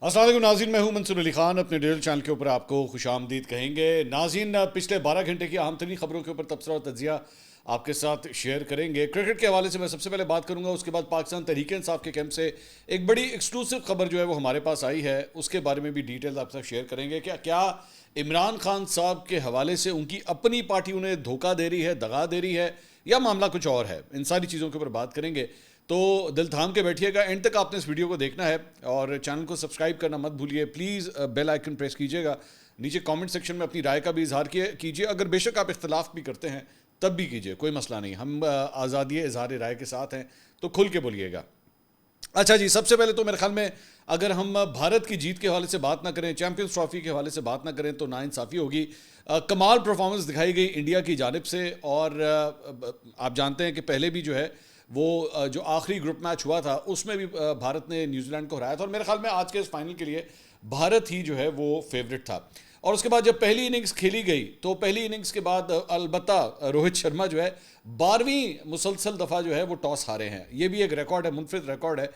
السلام علیکم ناظرین، میں ہوں منصور علی خان. اپنے ڈیجیٹل چینل کے اوپر آپ کو خوش آمدید کہیں گے. ناظرین، پچھلے 12 گھنٹے کی اہم ترین خبروں کے اوپر تبصرہ اور تجزیہ آپ کے ساتھ شیئر کریں گے. کرکٹ کے حوالے سے میں سب سے پہلے بات کروں گا، اس کے بعد پاکستان تحریک انصاف کے کیمپ سے ایک بڑی ایکسکلوسیو خبر جو ہے وہ ہمارے پاس آئی ہے، اس کے بارے میں بھی ڈیٹیل آپ کے ساتھ شیئر کریں گے. کیا عمران خان صاحب کے حوالے سے ان کی اپنی پارٹی انہیں دھوکہ دے رہی ہے، دغا دے رہی ہے، یا معاملہ کچھ اور ہے؟ ان ساری چیزوں کے اوپر بات کریں گے. تو دل تھام کے بیٹھیے گا، اینڈ تک آپ نے اس ویڈیو کو دیکھنا ہے اور چینل کو سبسکرائب کرنا مت بھولیے. پلیز بیل آئیکن پریس کیجیے گا. نیچے کامنٹ سیکشن میں اپنی رائے کا بھی اظہار کیجیے. اگر بے شک آپ اختلاف بھی کرتے ہیں تب بھی کیجیے، کوئی مسئلہ نہیں. ہم آزادی اظہار رائے کے ساتھ ہیں، تو کھل کے بولیے گا. اچھا جی، سب سے پہلے تو میرے خیال میں اگر ہم بھارت کی جیت کے حوالے سے بات نہ کریں، چیمپئنز ٹرافی کے حوالے سے بات نہ کریں تو ناانصافی ہوگی. کمال پرفارمنس دکھائی گئی انڈیا کی جانب سے، اور آپ جانتے ہیں کہ پہلے بھی جو ہے وہ جو آخری گروپ میچ ہوا تھا اس میں بھی بھارت نے نیوزی لینڈ کو ہرایا تھا، اور میرے خیال میں آج کے اس فائنل کے لیے بھارت ہی جو ہے وہ فیورٹ تھا. اور اس کے بعد جب پہلی اننگز کھیلی گئی تو پہلی اننگز کے بعد البتہ روہت شرما جو ہے 12ویں مسلسل دفعہ جو ہے وہ ٹاس ہارے ہیں. یہ بھی ایک ریکارڈ ہے، منفرد ریکارڈ ہے.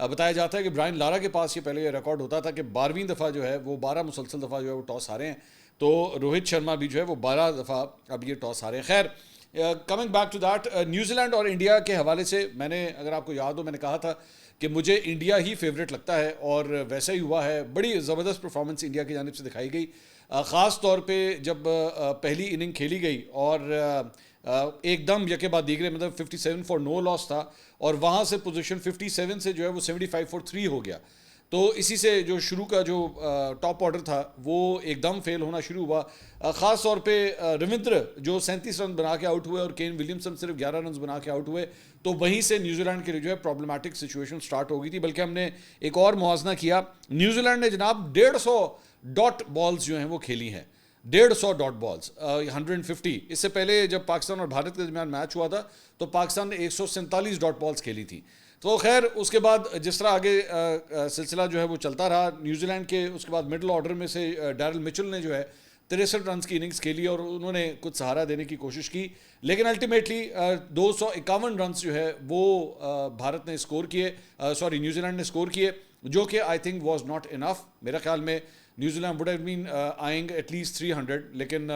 بتایا جاتا ہے کہ برائن لارا کے پاس یہ پہلے یہ ریکارڈ ہوتا تھا کہ 12ویں دفعہ جو ہے وہ 12 مسلسل دفعہ جو ہے وہ ٹاس ہارے ہیں. تو روہت شرما بھی جو ہے وہ 12 دفعہ اب یہ ٹاس ہارے ہیں. خیر، coming back to that, New Zealand اور انڈیا کے حوالے سے میں نے، اگر آپ کو یاد ہو، میں نے کہا تھا کہ مجھے انڈیا ہی فیوریٹ لگتا ہے، اور ویسا ہی ہوا ہے. بڑی زبردست پرفارمنس انڈیا کی جانب سے دکھائی گئی، خاص طور پہ جب پہلی اننگ کھیلی گئی اور ایک دم یکے بعد دیگرے، مطلب 57 فار نو لاس تھا، اور وہاں سے پوزیشن 57 سے جو ہے وہ 75 فار 3 ہو گیا. تو اسی سے جو شروع کا جو ٹاپ آرڈر تھا وہ ایک دم فیل ہونا شروع ہوا. خاص طور پہ رویندر جو 37 رن بنا کے آؤٹ ہوئے اور کین ولیمسن صرف 11 رنز بنا کے آؤٹ ہوئے. تو وہیں سے نیوزی لینڈ کے لیے جو ہے پرابلمٹک سچویشن سٹارٹ ہو گئی تھی. بلکہ ہم نے ایک اور موازنہ کیا، نیوزی لینڈ نے جناب 150 ڈاٹ بالز جو ہیں وہ کھیلی ہیں، 150 ڈاٹ بالز، 150. اس سے پہلے جب پاکستان اور بھارت کے درمیان میچ ہوا تھا تو پاکستان نے 147 ڈاٹ بالز کھیلی تھی. تو خیر، اس کے بعد جس طرح آگے سلسلہ جو ہے وہ چلتا رہا، نیوزی لینڈ کے اس کے بعد مڈل آرڈر میں سے ڈیرل مچل نے جو ہے 63 رنز کی اننگز کھیلی اور انہوں نے کچھ سہارا دینے کی کوشش کی، لیکن الٹیمیٹلی 251 رنز جو ہے وہ بھارت نے اسکور کیے، نیوزی لینڈ نے اسکور کیے، جو کہ I think was not enough. میرے خیال میں New Zealand would have been eyeing at least 300، لیکن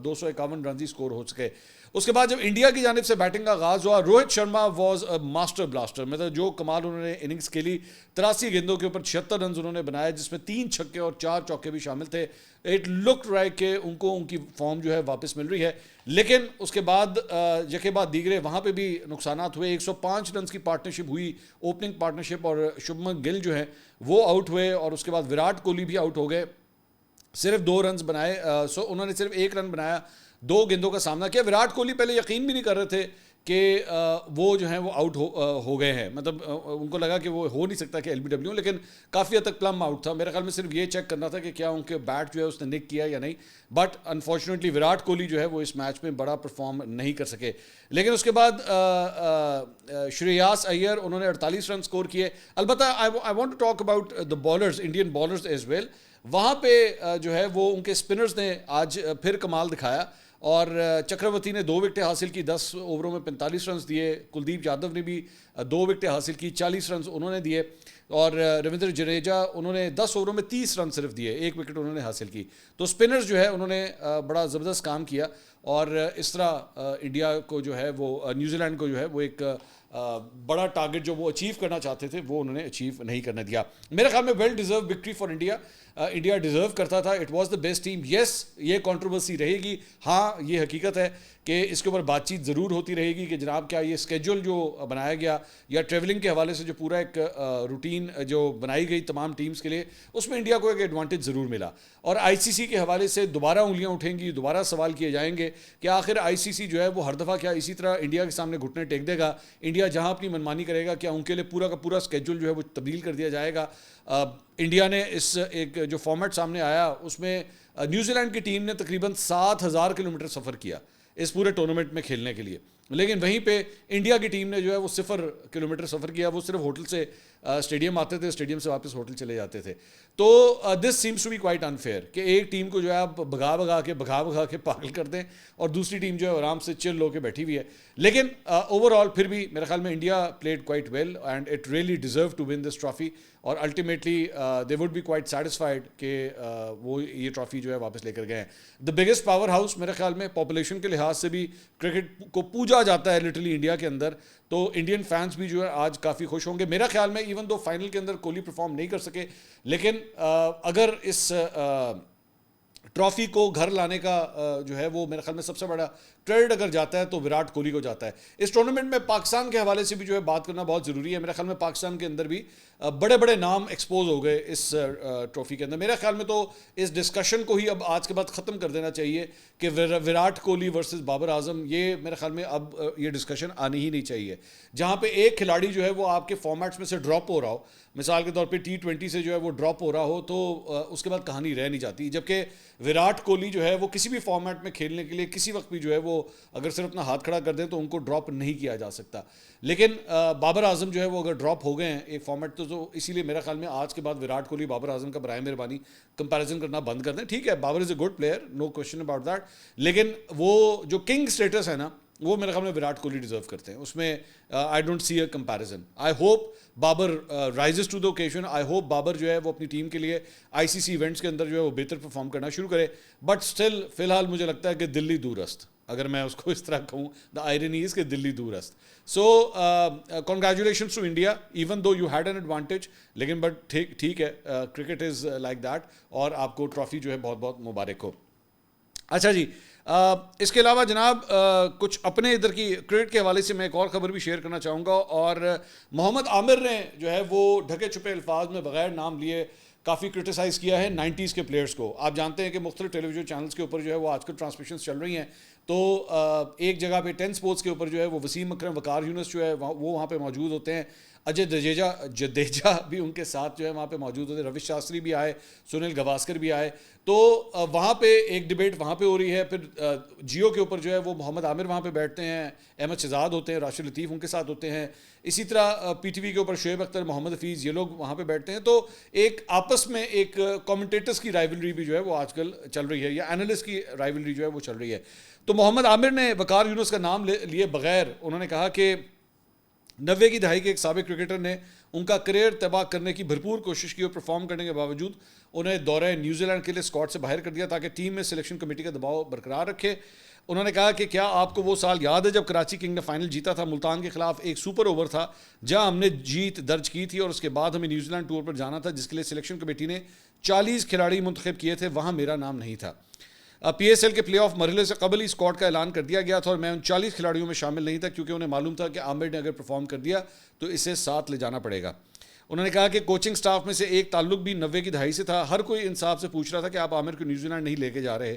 251 رنز ہی اسکور ہو سکے. اس کے بعد جب انڈیا کی جانب سے بیٹنگ کا آغاز ہوا، Rohit Sharma was a master blaster. مطلب جو کمال انہوں نے اننگز کھیلی، 83 گیندوں کے اوپر 76 رنز انہوں نے بنائے، جس میں 3 چھکے اور 4 چوکے بھی شامل تھے. اٹ لک لائک کہ ان کو ان کی فارم جو ہے واپس مل رہی ہے. لیکن اس کے بعد یکے بعد دیگرے وہاں پہ بھی نقصانات ہوئے. 105 رنز کی پارٹنرشپ ہوئی، اوپننگ پارٹنرشپ، اور شبمن گل جو ہیں وہ آؤٹ ہوئے، اور اس کے بعد وراٹ کوہلی بھی آؤٹ ہو گئے. صرف 2 رنز بنائے، انہوں نے صرف 1 رن بنایا، 2 گیندوں کا سامنا کیا. وراٹ کوہلی پہلے یقین بھی نہیں کر رہے تھے کہ وہ جو ہیں وہ آؤٹ ہو گئے ہیں. مطلب ان کو لگا کہ وہ ہو نہیں سکتا کہ ایل بی ڈبلیو، لیکن کافی حد تک پلم آؤٹ تھا. میرے خیال میں صرف یہ چیک کرنا تھا کہ کیا ان کے بیٹ جو ہے اس نے نک کیا یا نہیں. بٹ انفارچونیٹلی وراٹ کوہلی جو ہے وہ اس میچ میں بڑا پرفارم نہیں کر سکے. لیکن اس کے بعد شریاس ایئر، انہوں نے 48 رن سکور کیے. البتہ I want to talk about the bowlers, Indian bowlers as well. وہاں پہ جو ہے وہ ان کے اسپنرز نے آج پھر کمال دکھایا، اور چکرورتی نے 2 وکٹیں حاصل کی، 10 اووروں میں 45 رنز دیے. کلدیپ یادو نے بھی 2 وکٹیں حاصل کی، 40 رنز انہوں نے دیے. اور رویندر جڈیجا، انہوں نے 10 اووروں میں 30 رن صرف دیے، 1 وکٹ انہوں نے حاصل کی. تو اسپنرز جو ہے انہوں نے بڑا زبردست کام کیا، اور اس طرح انڈیا کو جو ہے وہ، نیوزی لینڈ کو جو ہے وہ ایک بڑا ٹارگٹ جو وہ اچیو کرنا چاہتے تھے وہ انہوں نے اچیو نہیں کرنے دیا. میرے خیال میں well deserve victory for India. India deserve کرتا تھا، it was the best team. Yes, یہ کنٹروورسی رہے گی، ہاں یہ حقیقت ہے کہ اس کے اوپر بات چیت ضرور ہوتی رہے گی کہ جناب کیا یہ اسکیجول جو بنایا گیا یا ٹریولنگ کے حوالے سے جو پورا ایک روٹین جو بنائی گئی تمام ٹیمز کے لیے، اس میں انڈیا کو ایک ایڈوانٹیج ضرور ملا. اور آئی سی سی کے حوالے سے دوبارہ انگلیاں اٹھیں گی، دوبارہ سوال کیے جائیں گے کہ آخر آئی سی سی جو ہے وہ ہر دفعہ کیا اسی طرح انڈیا کے سامنے گھٹنے ٹیک دے گا؟ انڈیا جہاں اپنی منمانی کرے گا کیا ان کے لیے پورا کا پورا اسکیجول جو ہے وہ تبدیل کر دیا جائے گا؟ انڈیا نے اس ایک جو فارمیٹ سامنے آیا اس میں نیوزی لینڈ کی ٹیم نے تقریباً 7,000 کلومیٹر سفر کیا اس پورے ٹورنامنٹ میں کھیلنے کے لیے. لیکن وہیں پہ انڈیا کی ٹیم نے جو ہے وہ 0 کلومیٹر سفر کیا. وہ صرف ہوٹل سے اسٹیڈیم آتے تھے, اسٹیڈیم سے واپس ہوٹل چلے جاتے تھے. تو this seems to be quite unfair کہ ایک ٹیم کو جو ہے آپ بھگا بھگا کے پاگل کر دیں اور دوسری ٹیم جو ہے آرام سے چل ہو کے بیٹھی ہوئی ہے. لیکن اوور آل پھر بھی میرے خیال میں India played quite well and it really deserve to win this trophy, اور ultimately they would be quite satisfied کہ وہ یہ ٹرافی جو ہے واپس لے کر گئے ہیں. دا بگیسٹ پاور ہاؤس میرے خیال میں پاپولیشن کے لحاظ سے بھی کرکٹ کو پوجا جاتا ہے لٹرلی انڈیا کے اندر, تو انڈین فینس بھی جو ہے آج کافی خوش ہوں گے میرا خیال میں. ایون دو فائنل کے اندر کوہلی پرفارم نہیں کر سکے, لیکن اگر اس ٹرافی کو گھر لانے کا جو ہے وہ میرے خیال میں سب سے بڑا کریڈٹ اگر جاتا ہے تو وراٹ کوہلی کو جاتا ہے. اس ٹورنامنٹ میں پاکستان کے حوالے سے بھی جو ہے بات کرنا بہت ضروری ہے. میرے خیال میں پاکستان کے اندر بھی بڑے بڑے نام ایکسپوز ہو گئے اس ٹرافی کے اندر. میرے خیال میں تو اس ڈسکشن کو ہی اب آج کے بعد ختم کر دینا چاہیے کہ وراٹ کوہلی ورسز بابر اعظم, یہ میرے خیال میں اب یہ ڈسکشن آنی ہی نہیں چاہیے. جہاں پہ ایک کھلاڑی جو ہے وہ آپ کے فارمیٹس میں سے ڈراپ ہو رہا ہو, مثال کے طور پہ T20 سے جو ہے وہ ڈراپ ہو رہا ہو, تو اس کے بعد کہانی رہ نہیں جاتی. جبکہ وراٹ کوہلی جو ہے وہ کسی بھی فارمیٹ میں کھیلنے کے لیے کسی وقت بھی جو ہے وہ اگر صرف اپنا ہاتھ کھڑا کر دیں تو ان کو ڈراپ نہیں کیا جا سکتا. لیکن بابر اعظم جو ہے وہ اگر ڈراپ ہو گئے ہیں ایک فارمیٹ تو اسی لیے میرا خیال میں آج کے بعد وراٹ کوہلی بابر اعظم کا برائے مہربانی کمپیریزن کرنا بند کر دیں. ٹھیک ہے, Babar is a good player, no question about that, لیکن وہ جو کنگ اسٹیٹس ہے نا وہ میرے خیال میں وراٹ کوہلی ڈیزرو کرتے ہیں. اس میں I don't see a comparison. I hope Babar rises to the occasion. I hope Babar جو ہے وہ اپنی ٹیم کے لیے ICC ایونٹس کے اندر جو ہے وہ بہتر پرفارم کرنا شروع کرے. بٹ اسٹل فی الحال مجھے لگتا ہے کہ دلی دور است, اگر میں اس کو اس طرح کہوں, دا آئرنی از کہ دلی دور است. So congratulations to India even though you had an advantage, لیکن بٹ ٹھیک ہے, کرکٹ از لائک دیٹ, اور آپ کو ٹرافی جو ہے بہت بہت مبارک ہو. اچھا جی, اس کے علاوہ جناب کچھ اپنے ادھر کی کرکٹ کے حوالے سے میں ایک اور خبر بھی شیئر کرنا چاہوں گا. اور محمد عامر نے جو ہے وہ ڈھکے چھپے الفاظ میں بغیر نام لیے کافی کرٹیسائز کیا ہے 90s کے پلیئرز کو. آپ جانتے ہیں کہ مختلف ٹیلی ویژن چینلز کے اوپر جو ہے وہ آج کل ٹرانسمیشنز چل رہی ہیں, تو ایک جگہ پہ 10 اسپورٹس کے اوپر جو ہے وہ وسیم اکرم, وقار یونس جو ہے وہ وہاں پہ موجود ہوتے ہیں, اجے جڈیجا بھی ان کے ساتھ جو ہے وہاں پہ موجود ہوتے ہیں, روش شاستری بھی آئے, سنیل گواسکر بھی آئے. تو وہاں پہ ایک ڈبیٹ وہاں پہ ہو رہی ہے. پھر جیو کے اوپر جو ہے وہ محمد عامر وہاں پہ بیٹھتے ہیں, احمد شہزاد ہوتے ہیں, راشد لطیف ان کے ساتھ ہوتے ہیں. اسی طرح PTV کے اوپر شعیب اختر, محمد حفیظ, یہ لوگ وہاں پہ بیٹھتے ہیں. تو ایک آپس میں ایک کامنٹیٹرز کی رائیولری بھی جو ہے وہ آج کل چل رہی ہے, یا اینالسٹ کی رائیولری جو ہے وہ چل رہی ہے. تو محمد عامر نے وقار یونس کا نام لیے بغیر انہوں نے کہا کہ 90 کی دہائی کے ایک سابق کرکٹر نے ان کا کریئر تباہ کرنے کی بھرپور کوشش کی, اور پرفارم کرنے کے باوجود انہیں دورہ نیوزی لینڈ کے لیے اسکواڈ سے باہر کر دیا تاکہ ٹیم میں سلیکشن کمیٹی کا دباؤ برقرار رکھے. انہوں نے کہا کہ کیا آپ کو وہ سال یاد ہے جب کراچی کنگ نے فائنل جیتا تھا ملتان کے خلاف, ایک سپر اوور تھا جہاں ہم نے جیت درج کی تھی, اور اس کے بعد ہمیں نیوزی لینڈ ٹور پر جانا تھا جس کے لیے سلیکشن کمیٹی نے 40 کھلاڑی منتخب کیے تھے, وہاں میرا نام نہیں تھا. PSL کے پلے آف مرحلے سے قبل ہی اسکواڈ کا اعلان کر دیا گیا تھا, اور میں ان 40 کھلاڑیوں میں شامل نہیں تھا کیونکہ انہیں معلوم تھا کہ عامر نے اگر پرفارم کر دیا تو اسے ساتھ لے جانا پڑے گا. انہوں نے کہا کہ کوچنگ سٹاف میں سے ایک تعلق بھی 90 کی دہائی سے تھا. ہر کوئی انصاف سے پوچھ رہا تھا کہ آپ عامر کو نیوزی لینڈ نہیں لے کے جا رہے,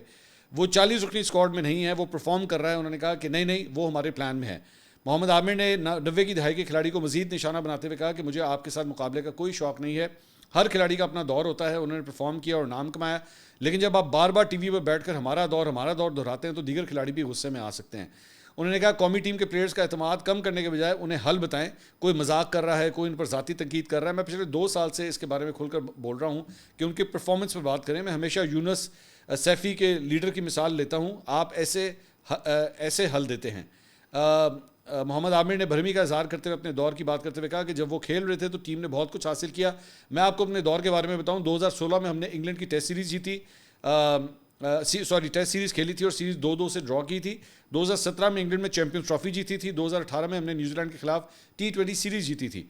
وہ 40 رکنی اسکواڈ میں نہیں ہے, وہ پرفارم کر رہا ہے. انہوں نے کہا کہ نہیں وہ ہمارے پلان میں ہے. محمد عامر نے 90 کی دہائی کے کھلاڑی کو مزید نشانہ بناتے ہوئے کہا کہ مجھے آپ کے ساتھ مقابلے کا کوئی شوق نہیں ہے, ہر کھلاڑی کا اپنا دور ہوتا ہے. انہوں نے پرفارم کیا اور نام کمایا, لیکن جب آپ بار بار ٹی وی پر بیٹھ کر ہمارا دور دہراتے ہیں تو دیگر کھلاڑی بھی غصے میں آ سکتے ہیں. انہوں نے کہا قومی ٹیم کے پلیئرز کا اعتماد کم کرنے کے بجائے انہیں حل بتائیں. کوئی مذاق کر رہا ہے, کوئی ان پر ذاتی تنقید کر رہا ہے. میں پچھلے 2 سال سے اس کے بارے میں کھل کر بول رہا ہوں کہ ان کی پرفارمنس پر بات کریں. میں ہمیشہ یونس سیفی کے لیڈر کی مثال لیتا ہوں, آپ ایسے حل دیتے ہیں. محمد عامر نے بھرمی کا اظہار کرتے ہوئے اپنے دور کی بات کرتے ہوئے کہا کہ جب وہ کھیل رہے تھے تو ٹیم نے بہت کچھ حاصل کیا. میں آپ کو اپنے دور کے بارے میں بتاؤں, 2016 میں ہم نے انگلینڈ کی ٹیسٹ سیریز جیتی, ٹیسٹ سیریز کھیلی تھی اور سیریز 2-2 سے ڈرا کی تھی. 2017 میں انگلینڈ میں چیمپئنز ٹرافی جیتی تھی. 2018 میں ہم نے نیوزی لینڈ کے خلاف T20 سیریز جیتی تھی.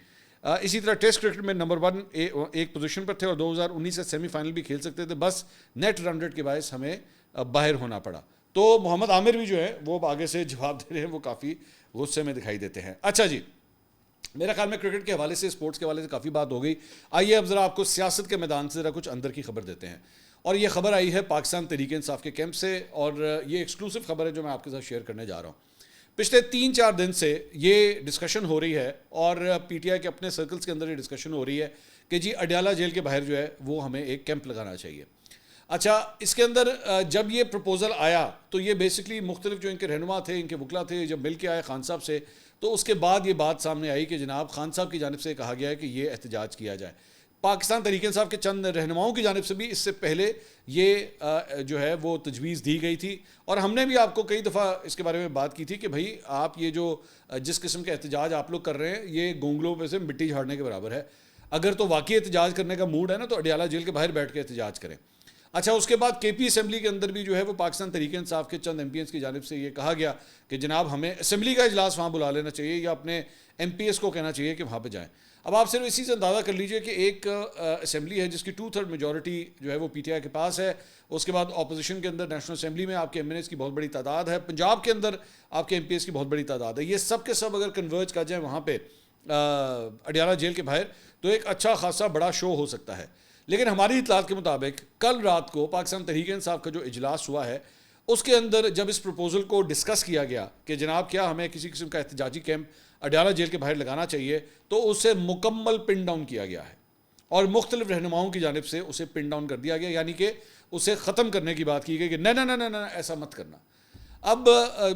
اسی طرح ٹیسٹ کرکٹ میں نمبر 1 ایک پوزیشن پر تھے, اور 2019 سے سیمی فائنل بھی کھیل سکتے تھے, بس نیٹ رن ریٹ کے باعث ہمیں باہر ہونا پڑا. تو محمد عامر بھی جو ہے وہ آگے سے جواب دے رہے ہیں, وہ کافی غصے میں دکھائی دیتے ہیں. اچھا جی, میرا خیال میں کرکٹ کے حوالے سے, اسپورٹس کے حوالے سے کافی بات ہو گئی. آئیے اب ذرا آپ کو سیاست کے میدان سے ذرا کچھ اندر کی خبر دیتے ہیں. اور یہ خبر آئی ہے پاکستان تحریک انصاف کے کیمپ سے, اور یہ ایکسکلوسیو خبر ہے جو میں آپ کے ساتھ شیئر کرنے جا رہا ہوں. پچھلے 3-4 دن سے یہ ڈسکشن ہو رہی ہے, اور PTI کے اپنے سرکلز کے اندر یہ ڈسکشن ہو رہی ہے کہ جی اڈیالہ جیل کے باہر جو ہے وہ ہمیں ایک کیمپ لگانا چاہیے. اچھا, اس کے اندر جب یہ پروپوزل آیا تو یہ بیسکلی مختلف جو ان کے رہنما تھے, ان کے وکلا تھے, جب مل کے آئے خان صاحب سے, تو اس کے بعد یہ بات سامنے آئی کہ جناب خان صاحب کی جانب سے کہا گیا ہے کہ یہ احتجاج کیا جائے. پاکستان تحریک انصاف کے چند رہنماؤں کی جانب سے بھی اس سے پہلے یہ جو ہے وہ تجویز دی گئی تھی, اور ہم نے بھی آپ کو کئی دفعہ اس کے بارے میں بات کی تھی کہ بھائی آپ یہ جو جس قسم کے احتجاج آپ لوگ کر رہے ہیں یہ گونگلوں پہ سے مٹی جھاڑنے کے برابر ہے. اگر تو واقعی احتجاج کرنے کا موڈ ہے نا تو اڈیالہ جیل کے باہر بیٹھ کے احتجاج کریں. اچھا, اس کے بعد کے پی اسمبلی کے اندر بھی جو ہے وہ پاکستان تحریک انصاف کے چند ایم پی ایس کی جانب سے یہ کہا گیا کہ جناب ہمیں اسمبلی کا اجلاس وہاں بلا لینا چاہیے یا اپنے ایم پی ایس کو کہنا چاہیے کہ وہاں پہ جائیں. اب آپ صرف اسی سے اندازہ کر لیجئے کہ ایک اسمبلی ہے جس کی 2/3 میجورٹی جو ہے وہ پی ٹی آئی کے پاس ہے. اس کے بعد اپوزیشن کے اندر نیشنل اسمبلی میں آپ کے ایم این ایس کی بہت بڑی تعداد ہے, پنجاب کے اندر آپ کے ایم پی ایس کی بہت بڑی تعداد ہے. یہ سب کے سب اگر کنورج کر جائیں وہاں پہ اڈیالہ جیل کے باہر تو ایک اچھا خاصا بڑا شو ہو سکتا ہے. لیکن ہماری اطلاعات کے مطابق کل رات کو پاکستان تحریک انصاف کا جو اجلاس ہوا ہے اس کے اندر جب اس پروپوزل کو ڈسکس کیا گیا کہ جناب کیا ہمیں کسی قسم کا احتجاجی کیمپ اڈیالہ جیل کے باہر لگانا چاہیے, تو اسے مکمل پن ڈاؤن کیا گیا ہے اور مختلف رہنماؤں کی جانب سے اسے پن ڈاؤن کر دیا گیا, یعنی کہ اسے ختم کرنے کی بات کی گئی کہ نہ ایسا مت کرنا. اب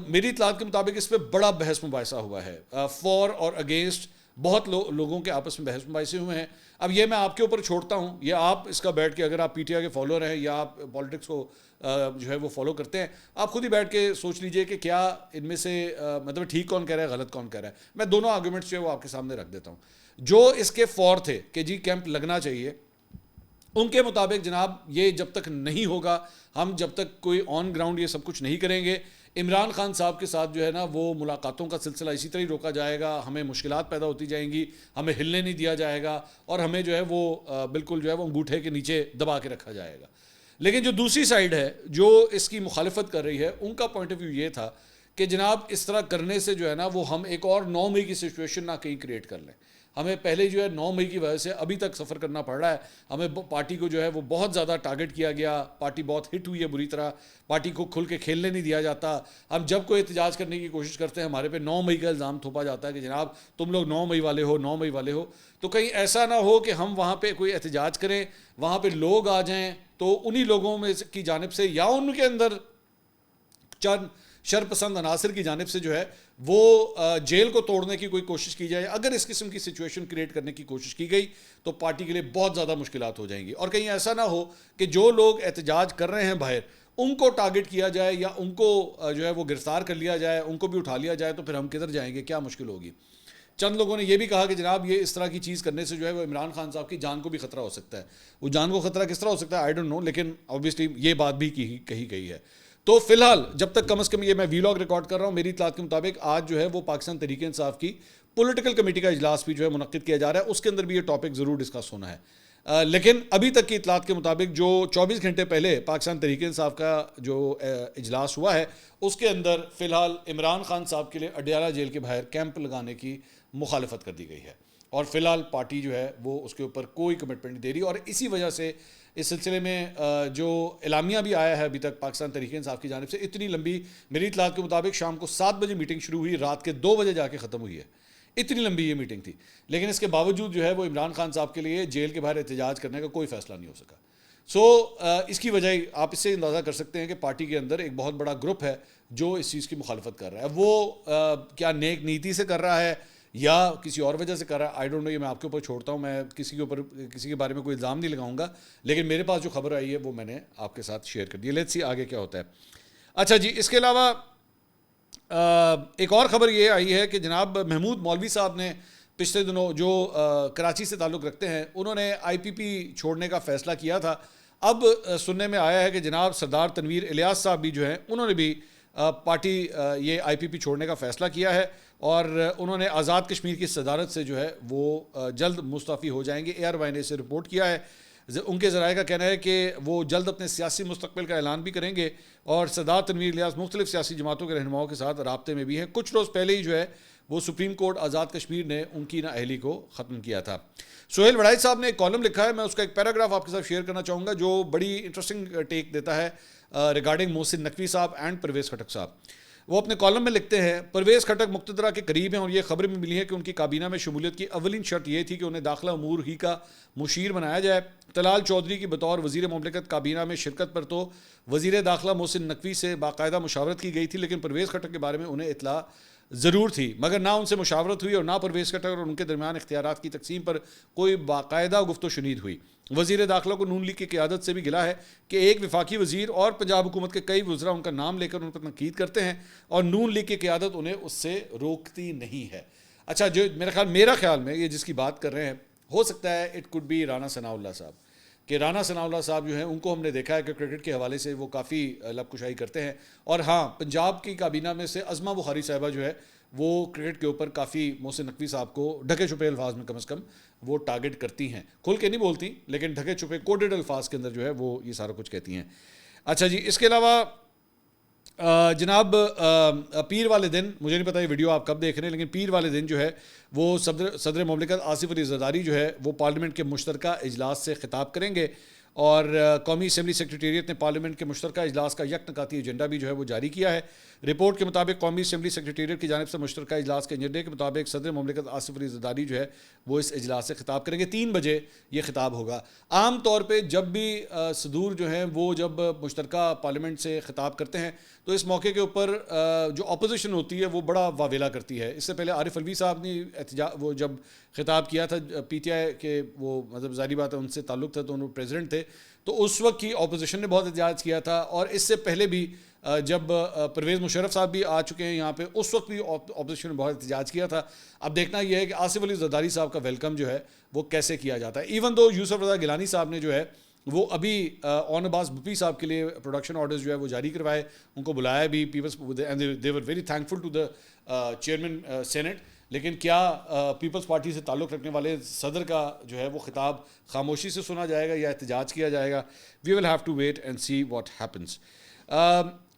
میری اطلاعات کے مطابق اس پہ بڑا بحث مباحثہ ہوا ہے, فور اور اگینسٹ بہت لوگوں کے آپس میں بحث مباحثے ہوئے ہیں. اب یہ میں آپ کے اوپر چھوڑتا ہوں, یہ آپ اس کا بیٹھ کے اگر آپ پی ٹی آئی کے فالوور ہیں یا آپ پالیٹکس کو جو ہے وہ فالو کرتے ہیں, آپ خود ہی بیٹھ کے سوچ لیجئے کہ کیا ان میں سے مطلب ٹھیک کون کہہ رہا ہے غلط کون کہہ رہا ہے. میں دونوں آرگومنٹس جو ہے وہ آپ کے سامنے رکھ دیتا ہوں. جو اس کے فور تھے کہ جی کیمپ لگنا چاہیے, ان کے مطابق جناب یہ جب تک نہیں ہوگا, ہم جب تک کوئی آن گراؤنڈ یہ سب کچھ نہیں کریں گے, عمران خان صاحب کے ساتھ جو ہے نا وہ ملاقاتوں کا سلسلہ اسی طرح ہی روکا جائے گا, ہمیں مشکلات پیدا ہوتی جائیں گی, ہمیں ہلنے نہیں دیا جائے گا اور ہمیں جو ہے وہ بالکل جو ہے وہ انگوٹھے کے نیچے دبا کے رکھا جائے گا. لیکن جو دوسری سائیڈ ہے جو اس کی مخالفت کر رہی ہے, ان کا پوائنٹ آف ویو یہ تھا کہ جناب اس طرح کرنے سے جو ہے نا وہ ہم ایک اور 9 مئی کی سچویشن نہ کہیں کریٹ کر لیں. ہمیں پہلے جو ہے 9 مئی کی وجہ سے ابھی تک سفر کرنا پڑ رہا ہے, ہمیں پارٹی کو جو ہے وہ بہت زیادہ ٹارگٹ کیا گیا, پارٹی بہت ہٹ ہوئی ہے بری طرح, پارٹی کو کھل کے کھیلنے نہیں دیا جاتا. ہم جب کوئی احتجاج کرنے کی کوشش کرتے ہیں ہمارے پہ 9 مئی کا الزام تھوپا جاتا ہے کہ جناب تم لوگ 9 مئی والے ہو 9 مئی والے ہو. تو کہیں ایسا نہ ہو کہ ہم وہاں پہ کوئی احتجاج کریں, وہاں پہ لوگ آ جائیں تو انہی لوگوں میں کی جانب سے یا ان کے اندر چند شرپسند عناصر کی جانب سے جو ہے وہ جیل کو توڑنے کی کوئی کوشش کی جائے. اگر اس قسم کی سچویشن کریٹ کرنے کی کوشش کی گئی تو پارٹی کے لیے بہت زیادہ مشکلات ہو جائیں گی. اور کہیں ایسا نہ ہو کہ جو لوگ احتجاج کر رہے ہیں باہر ان کو ٹارگٹ کیا جائے یا ان کو جو ہے وہ گرفتار کر لیا جائے, ان کو بھی اٹھا لیا جائے, تو پھر ہم کدھر جائیں گے, کیا مشکل ہوگی. چند لوگوں نے یہ بھی کہا کہ جناب یہ اس طرح کی چیز کرنے سے جو ہے وہ عمران خان صاحب کی جان کو بھی خطرہ ہو سکتا ہے. وہ جان کو خطرہ کس طرح ہو سکتا ہے آئی ڈونٹ نو, لیکن obviously یہ بات بھی کہی گئی ہے. تو فی الحال جب تک کم از کم یہ میں ویلاگ ریکارڈ کر رہا ہوں, میری اطلاعات کے مطابق آج جو ہے وہ پاکستان تحریک انصاف کی پولیٹیکل کمیٹی کا اجلاس بھی جو ہے منعقد کیا جا رہا ہے, اس کے اندر بھی یہ ٹاپک ضرور ڈسکس ہونا ہے. لیکن ابھی تک کی اطلاعات کے مطابق جو 24 گھنٹے پہلے پاکستان تحریک انصاف کا جو اجلاس ہوا ہے اس کے اندر فی الحال عمران خان صاحب کے لیے اڈیالہ جیل کے باہر کیمپ لگانے کی مخالفت کر دی گئی ہے, اور فی الحال پارٹی جو ہے وہ اس کے اوپر کوئی کمٹمنٹ نہیں دے رہی. اور اسی وجہ سے اس سلسلے میں جو اعلامیہ بھی آیا ہے ابھی تک پاکستان تحریک انصاف کی جانب سے, اتنی لمبی, میری اطلاعات کے مطابق شام کو 7 بجے میٹنگ شروع ہوئی, رات کے 2 بجے جا کے ختم ہوئی ہے, اتنی لمبی یہ میٹنگ تھی. لیکن اس کے باوجود جو ہے وہ عمران خان صاحب کے لیے جیل کے باہر احتجاج کرنے کا کوئی فیصلہ نہیں ہو سکا. اس کی وجہ آپ اس سے اندازہ کر سکتے ہیں کہ پارٹی کے اندر ایک بہت بڑا گروپ ہے جو اس چیز کی مخالفت کر رہا ہے. وہ کیا نیک نیتی سے کر رہا ہے یا کسی اور وجہ سے کر رہا ہے آئی ڈونٹ نو, یہ میں آپ کے اوپر چھوڑتا ہوں. میں کسی کے بارے میں کوئی الزام نہیں لگاؤں گا, لیکن میرے پاس جو خبر آئی ہے وہ میں نے آپ کے ساتھ شیئر کر دی ہے. لیٹس سی آگے کیا ہوتا ہے. اچھا جی, اس کے علاوہ ایک اور خبر یہ آئی ہے کہ جناب محمود مولوی صاحب نے پچھلے دنوں جو کراچی سے تعلق رکھتے ہیں انہوں نے آئی پی پی چھوڑنے کا فیصلہ کیا تھا. اب سننے میں آیا ہے کہ جناب سردار تنویر الیاس صاحب بھی جو ہیں انہوں نے بھی پارٹی یہ آئی پی پی چھوڑنے کا فیصلہ کیا ہے, اور انہوں نے آزاد کشمیر کی صدارت سے جو ہے وہ جلد مستعفی ہو جائیں گے. ARY نے اسے رپورٹ کیا ہے. ان کے ذرائع کا کہنا ہے کہ وہ جلد اپنے سیاسی مستقبل کا اعلان بھی کریں گے, اور سردار تنویر الیاس مختلف سیاسی جماعتوں کے رہنماؤں کے ساتھ رابطے میں بھی ہیں. کچھ روز پہلے ہی جو ہے وہ سپریم کورٹ آزاد کشمیر نے ان کی نااہلی کو ختم کیا تھا. سہیل وڑائی صاحب نے ایک کالم لکھا ہے, میں اس کا ایک پیراگراف آپ کے ساتھ شیئر کرنا چاہوں گا جو بڑی انٹرسٹنگ ٹیک دیتا ہے ریگارڈنگ محسن نقوی صاحب اینڈ پرویز خٹک صاحب. وہ اپنے کالم میں لکھتے ہیں, پرویز خٹک مقتدرہ کے قریب ہیں اور یہ خبر بھی ملی ہے کہ ان کی کابینہ میں شمولیت کی اولین شرط یہ تھی کہ انہیں داخلہ امور ہی کا مشیر بنایا جائے. طلال چودھری کی بطور وزیر مملکت کابینہ میں شرکت پر تو وزیر داخلہ محسن نقوی سے باقاعدہ مشاورت کی گئی تھی, لیکن پرویز خٹک کے بارے میں انہیں اطلاع ضرور تھی، مگر نہ ان سے مشاورت ہوئی اور نہ پرویز خٹک اور ان کے درمیان اختیارات کی تقسیم پر کوئی باقاعدہ گفت و شنید ہوئی۔ وزیر داخلہ کو نون لیگ کی قیادت سے بھی گلا ہے کہ ایک وفاقی وزیر اور پنجاب حکومت کے کئی وزراء ان کا نام لے کر ان پر تنقید کرتے ہیں اور نون لیگ کی قیادت انہیں اس سے روکتی نہیں ہے۔ اچھا، جو میرا خیال میں یہ جس کی بات کر رہے ہیں، ہو سکتا ہے اٹ کوڈ بی رانا ثناء اللہ صاحب، کہ رانا ثناء اللہ صاحب جو ہیں ان کو ہم نے دیکھا ہے کہ کرکٹ کے حوالے سے وہ کافی لب کشائی کرتے ہیں، اور ہاں پنجاب کی کابینہ میں سے عظمہ بخاری صاحبہ جو ہے وہ کرکٹ کے اوپر کافی محسن نقوی صاحب کو ڈھکے چھپے الفاظ میں کم از کم وہ ٹارگٹ کرتی ہیں، کھل کے نہیں بولتی لیکن ڈھکے چھپے کوڈڈ الفاظ کے اندر جو ہے وہ یہ سارا کچھ کہتی ہیں۔ اچھا جی، اس کے علاوہ جناب پیر والے دن، مجھے نہیں پتا یہ ویڈیو آپ کب دیکھ رہے ہیں، لیکن پیر والے دن جو ہے وہ صدر مملکت آصف علی زرداری جو ہے وہ پارلیمنٹ کے مشترکہ اجلاس سے خطاب کریں گے، اور قومی اسمبلی سیکریٹریٹ نے پارلیمنٹ کے مشترکہ اجلاس کا یک نکاتی ایجنڈا بھی جو ہے وہ جاری کیا ہے۔ رپورٹ کے مطابق قومی اسمبلی سیکریٹریٹ کی جانب سے مشترکہ اجلاس کے ایجنڈے کے مطابق صدر مملکت آصف علی زرداری جو ہے وہ اس اجلاس سے خطاب کریں گے۔ 3 بجے یہ خطاب ہوگا۔ عام طور پہ جب بھی صدور جو ہیں وہ جب مشترکہ پارلیمنٹ سے خطاب کرتے ہیں تو اس موقع کے اوپر جو اپوزیشن ہوتی ہے وہ بڑا واویلا کرتی ہے۔ اس سے پہلے عارف علوی صاحب نے وہ جب خطاب کیا تھا پی ٹی آئی کے، وہ مطلب ظاہری بات ہے ان سے تعلق تھا تو انہوں پریزیڈنٹ تھے، تو اس وقت کی اپوزیشن نے بہت احتجاج کیا تھا، اور اس سے پہلے بھی جب پرویز مشرف صاحب بھی آ چکے ہیں یہاں پہ، اس وقت بھی اپوزیشن نے بہت احتجاج کیا تھا۔ اب دیکھنا یہ ہے کہ آصف علی زرداری صاحب کا ویلکم جو ہے وہ کیسے کیا جاتا ہے۔ ایون دو یوسف رضا گیلانی صاحب نے جو ہے وہ ابھی آن عباس بپی صاحب کے لیے پروڈکشن آرڈرز جو ہے وہ جاری کروائے، ان کو بلایا بھی peoples, they were very thankful to the chairman senate, لیکن کیا پیپلز پارٹی سے تعلق رکھنے والے صدر کا جو ہے وہ خطاب خاموشی سے سنا جائے گا یا احتجاج کیا جائے گا؟ We will have to wait and see what happens.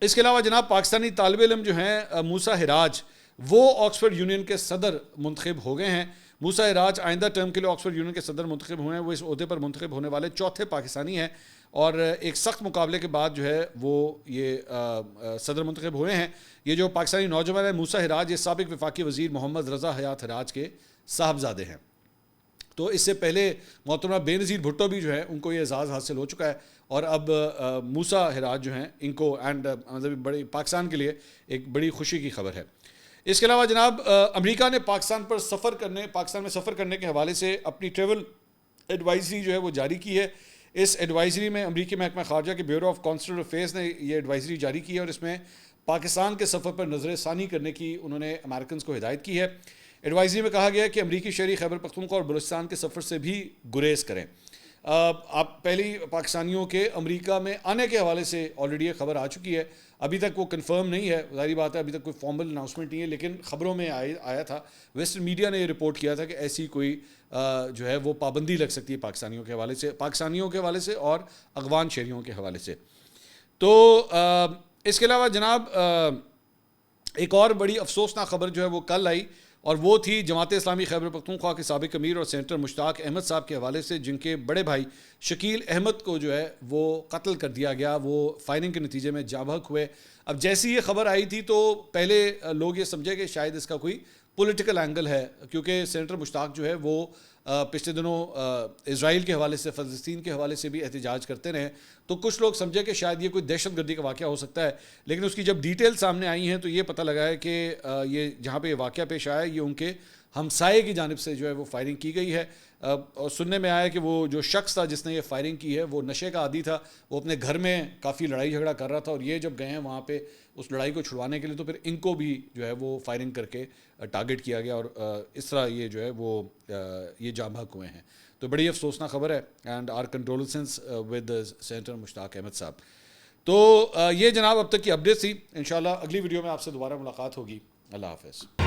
اس کے علاوہ جناب پاکستانی طالب علم جو ہیں موسیٰ ہراج، وہ آکسفورڈ یونین کے صدر منتخب ہو گئے ہیں۔ موسیٰ ہراج آئندہ ٹرم کے لیے آکسفورڈ یونین کے صدر منتخب ہوئے ہیں۔ وہ اس عہدے پر منتخب ہونے والے چوتھے پاکستانی ہیں، اور ایک سخت مقابلے کے بعد جو ہے وہ یہ صدر منتخب ہوئے ہیں۔ یہ جو پاکستانی نوجوان ہے موسیٰ ہراج، یہ سابق وفاقی وزیر محمد رضا حیات ہراج کے صاحبزادے ہیں۔ تو اس سے پہلے محترمہ بے نظیر بھٹو بھی جو ہے ان کو یہ اعزاز حاصل ہو چکا ہے، اور اب موسیٰ ہراج جو ہیں ان کو مطلب بڑی پاکستان کے لیے ایک بڑی خوشی کی خبر ہے۔ اس کے علاوہ جناب امریکہ نے پاکستان میں سفر کرنے کے حوالے سے اپنی ٹریول ایڈوائزری جو ہے وہ جاری کی ہے۔ اس ایڈوائزری میں امریکی محکمہ خارجہ کے بیورو آف کانسولر افیئرز نے یہ ایڈوائزری جاری کی ہے، اور اس میں پاکستان کے سفر پر نظر ثانی کرنے کی انہوں نے امریکنز کو ہدایت کی ہے۔ ایڈوائزری میں کہا گیا ہے کہ امریکی شہری خیبر پختونخوا اور بلوچستان کے سفر سے بھی گریز کریں۔ آپ پہلی پاکستانیوں کے امریکہ میں آنے کے حوالے سے آلریڈی یہ خبر آ چکی ہے، ابھی تک وہ کنفرم نہیں ہے، ظاہری بات ہے ابھی تک کوئی فارمل اناؤنسمنٹ نہیں ہے، لیکن خبروں میں آیا تھا، ویسٹرن میڈیا نے یہ رپورٹ کیا تھا کہ ایسی کوئی جو ہے وہ پابندی لگ سکتی ہے پاکستانیوں کے حوالے سے اور افغان شہریوں کے حوالے سے۔ تو اس کے علاوہ جناب ایک اور بڑی افسوسناک خبر جو ہے وہ کل آئی، اور وہ تھی جماعت اسلامی خیبر پختونخوا کے سابق امیر اور سینیٹر مشتاق احمد صاحب کے حوالے سے، جن کے بڑے بھائی شکیل احمد کو جو ہے وہ قتل کر دیا گیا، وہ فائرنگ کے نتیجے میں جاں بحق ہوئے۔ اب جیسی یہ خبر آئی تھی تو پہلے لوگ یہ سمجھے کہ شاید اس کا کوئی پولیٹیکل اینگل ہے، کیونکہ سینیٹر مشتاق جو ہے وہ پچھلے دنوں اسرائیل کے حوالے سے، فلسطین کے حوالے سے بھی احتجاج کرتے رہے، تو کچھ لوگ سمجھے کہ شاید یہ کوئی دہشت گردی کا واقعہ ہو سکتا ہے، لیکن اس کی جب ڈیٹیل سامنے آئی ہیں تو یہ پتہ لگا ہے کہ یہ جہاں پہ یہ واقعہ پیش آیا ہے یہ ان کے ہمسائے کی جانب سے جو ہے وہ فائرنگ کی گئی ہے، اور سننے میں آیا کہ وہ جو شخص تھا جس نے یہ فائرنگ کی ہے وہ نشے کا عادی تھا، وہ اپنے گھر میں کافی لڑائی جھگڑا کر رہا تھا، اور یہ جب گئے ہیں وہاں پہ اس لڑائی کو چھڑوانے کے لیے تو پھر ان کو بھی جو ہے وہ فائرنگ کر کے ٹارگٹ کیا گیا، اور اس طرح یہ جو ہے وہ یہ جاں بحق ہوئے ہیں۔ تو بڑی افسوسناک خبر ہے، and are condolences with senator مشتاق احمد صاحب۔ تو یہ جناب اب تک کی اپڈیٹ تھی، انشاءاللہ اگلی ویڈیو میں آپ سے دوبارہ ملاقات ہوگی۔ اللہ حافظ۔